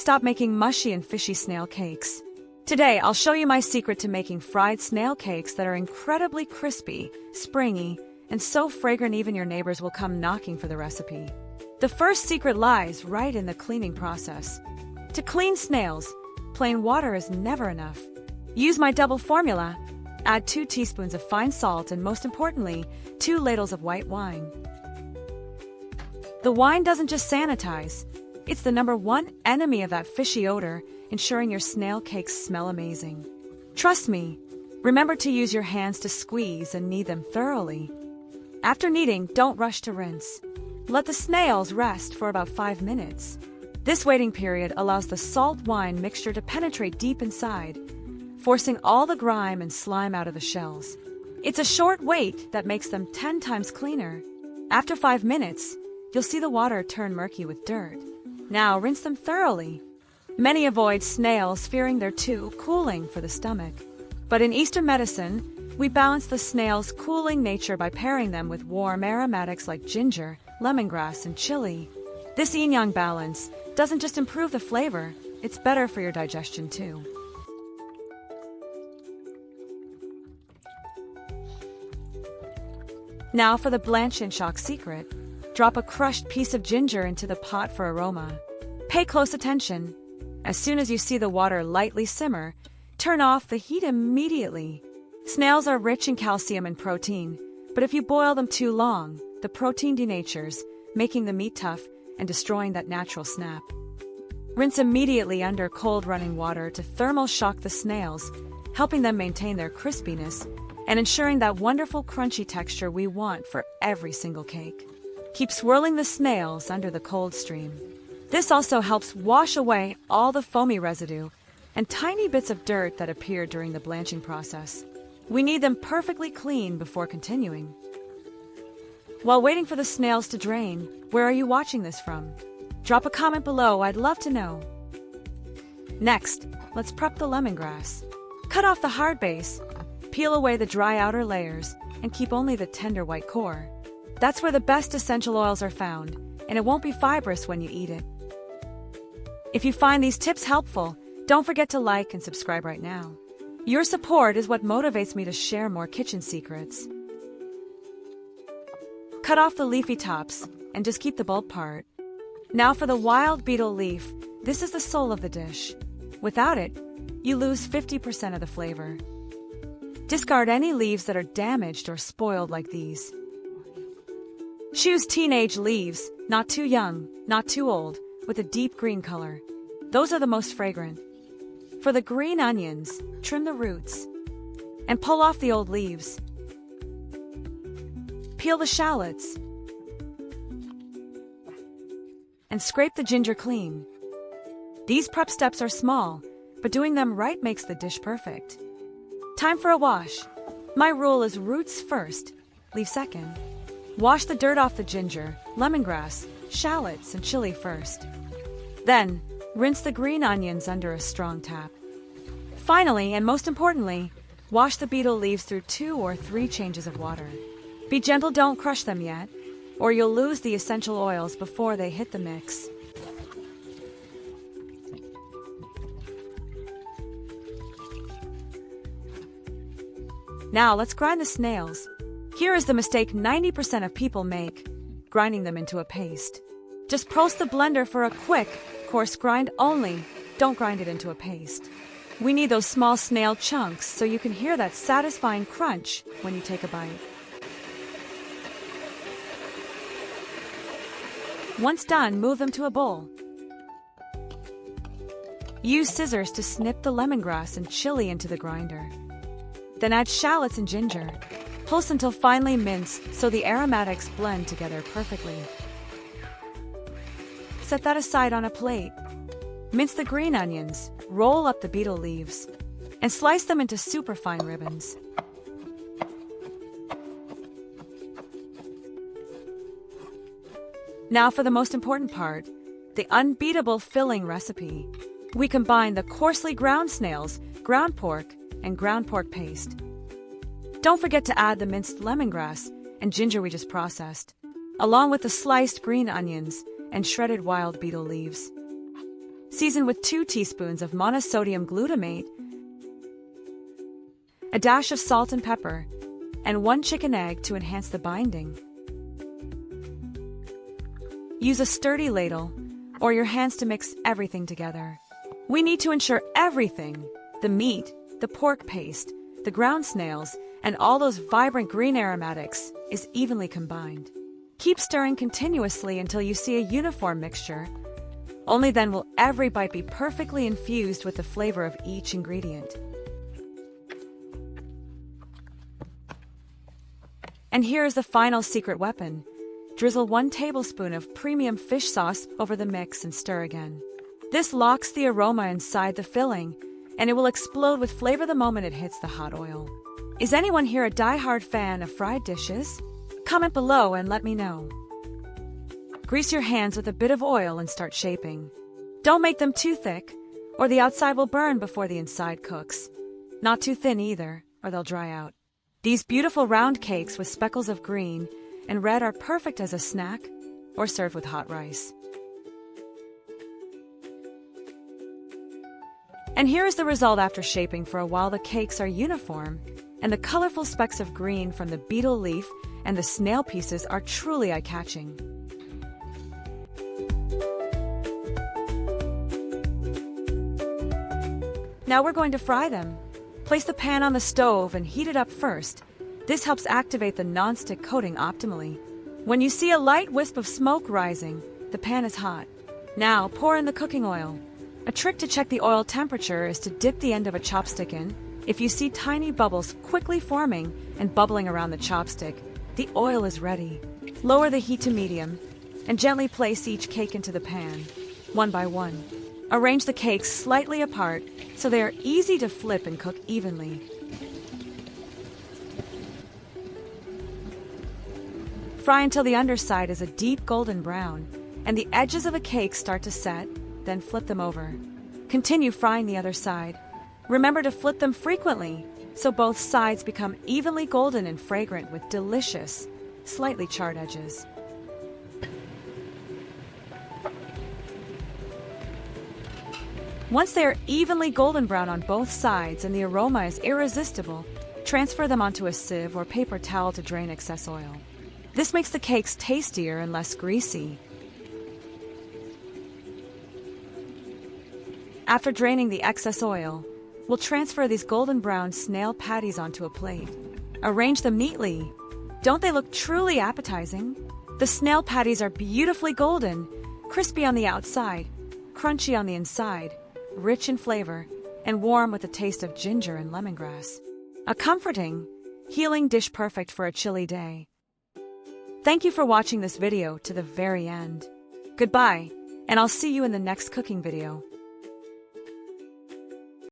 Stop making mushy and fishy snail cakes. Today, I'll show you my secret to making fried snail cakes that are incredibly crispy, springy, and so fragrant even your neighbors will come knocking for the recipe. The first secret lies right in the cleaning process. To clean snails, plain water is never enough. Use my double formula. Add 2 teaspoons of fine salt and, most importantly, 2 ladles of white wine. The wine doesn't just sanitize. It's the #1 enemy of that fishy odor, ensuring your snail cakes smell amazing. Trust me, remember to use your hands to squeeze and knead them thoroughly. After kneading, don't rush to rinse. Let the snails rest for about 5 minutes. This waiting period allows the salt wine mixture to penetrate deep inside, forcing all the grime and slime out of the shells. It's a short wait that makes them 10 times cleaner. After 5 minutes, you'll see the water turn murky with dirt. Now rinse them thoroughly. Many avoid snails, fearing they're too cooling for the stomach. But in Eastern medicine, we balance the snail's cooling nature by pairing them with warm aromatics like ginger, lemongrass, and chili. This yin-yang balance doesn't just improve the flavor, it's better for your digestion too. Now for the blanch and shock secret. Drop a crushed piece of ginger into the pot for aroma. Pay close attention. As soon as you see the water lightly simmer, turn off the heat immediately. Snails are rich in calcium and protein, but if you boil them too long, the protein denatures, making the meat tough and destroying that natural snap. Rinse immediately under cold running water to thermal shock the snails, helping them maintain their crispiness and ensuring that wonderful crunchy texture we want for every single cake. Keep swirling the snails under the cold stream. This also helps wash away all the foamy residue and tiny bits of dirt that appear during the blanching process. We need them perfectly clean before continuing. While waiting for the snails to drain, where are you watching this from? Drop a comment below, I'd love to know. Next, let's prep the lemongrass. Cut off the hard base, peel away the dry outer layers, and keep only the tender white core. That's where the best essential oils are found, and it won't be fibrous when you eat it. If you find these tips helpful, don't forget to like and subscribe right now. Your support is what motivates me to share more kitchen secrets. Cut off the leafy tops and just keep the bulb part. Now for the wild beetle leaf, this is the soul of the dish. Without it, you lose 50% of the flavor. Discard any leaves that are damaged or spoiled like these. Choose teenage leaves, not too young, not too old, with a deep green color. Those are the most fragrant. For the green onions, trim the roots and pull off the old leaves. Peel the shallots and scrape the ginger clean. These prep steps are small, but doing them right makes the dish perfect. Time for a wash. My rule is roots first, leaf second. Wash the dirt off the ginger, lemongrass, shallots, and chili first. Then, rinse the green onions under a strong tap. Finally, and most importantly, wash the beetle leaves through 2 or 3 changes of water. Be gentle, don't crush them yet, or you'll lose the essential oils before they hit the mix. Now let's grind the snails. Here is the mistake 90% of people make, grinding them into a paste. Just pulse the blender for a quick, coarse grind only. Don't grind it into a paste. We need those small snail chunks so you can hear that satisfying crunch when you take a bite. Once done, move them to a bowl. Use scissors to snip the lemongrass and chili into the grinder. Then add shallots and ginger. Pulse until finely minced so the aromatics blend together perfectly. Set that aside on a plate. Mince the green onions, roll up the beetle leaves, and slice them into super fine ribbons. Now for the most important part, the unbeatable filling recipe. We combine the coarsely ground snails, ground pork, and ground pork paste. Don't forget to add the minced lemongrass and ginger we just processed, along with the sliced green onions and shredded wild beetle leaves. Season with 2 teaspoons of monosodium glutamate, a dash of salt and pepper, and 1 chicken egg to enhance the binding. Use a sturdy ladle or your hands to mix everything together. We need to ensure everything, the meat, the pork paste, the ground snails, and all those vibrant green aromatics, is evenly combined. Keep stirring continuously until you see a uniform mixture. Only then will every bite be perfectly infused with the flavor of each ingredient. And here is the final secret weapon. Drizzle 1 tablespoon of premium fish sauce over the mix and stir again. This locks the aroma inside the filling, and it will explode with flavor the moment it hits the hot oil. Is anyone here a die-hard fan of fried dishes? Comment below and let me know. Grease your hands with a bit of oil and start shaping. Don't make them too thick, or the outside will burn before the inside cooks. Not too thin either, or they'll dry out. These beautiful round cakes with speckles of green and red are perfect as a snack or served with hot rice. And here is the result after shaping for a while. The cakes are uniform, and the colorful specks of green from the beetle leaf and the snail pieces are truly eye-catching. Now we're going to fry them. Place the pan on the stove and heat it up first. This helps activate the non-stick coating optimally. When you see a light wisp of smoke rising, the pan is hot. Now pour in the cooking oil. A trick to check the oil temperature is to dip the end of a chopstick in. If you see tiny bubbles quickly forming and bubbling around the chopstick, the oil is ready. Lower the heat to medium and gently place each cake into the pan, one by one. Arrange the cakes slightly apart so they are easy to flip and cook evenly. Fry until the underside is a deep golden brown and the edges of the cake start to set, then flip them over. Continue frying the other side. Remember to flip them frequently so both sides become evenly golden and fragrant with delicious, slightly charred edges. Once they are evenly golden brown on both sides and the aroma is irresistible, transfer them onto a sieve or paper towel to drain excess oil. This makes the cakes tastier and less greasy. After draining the excess oil, we'll transfer these golden brown snail patties onto a plate. Arrange them neatly. Don't they look truly appetizing? The snail patties are beautifully golden, crispy on the outside, crunchy on the inside, rich in flavor, and warm with a taste of ginger and lemongrass. A comforting, healing dish perfect for a chilly day. Thank you for watching this video to the very end. Goodbye, and I'll see you in the next cooking video.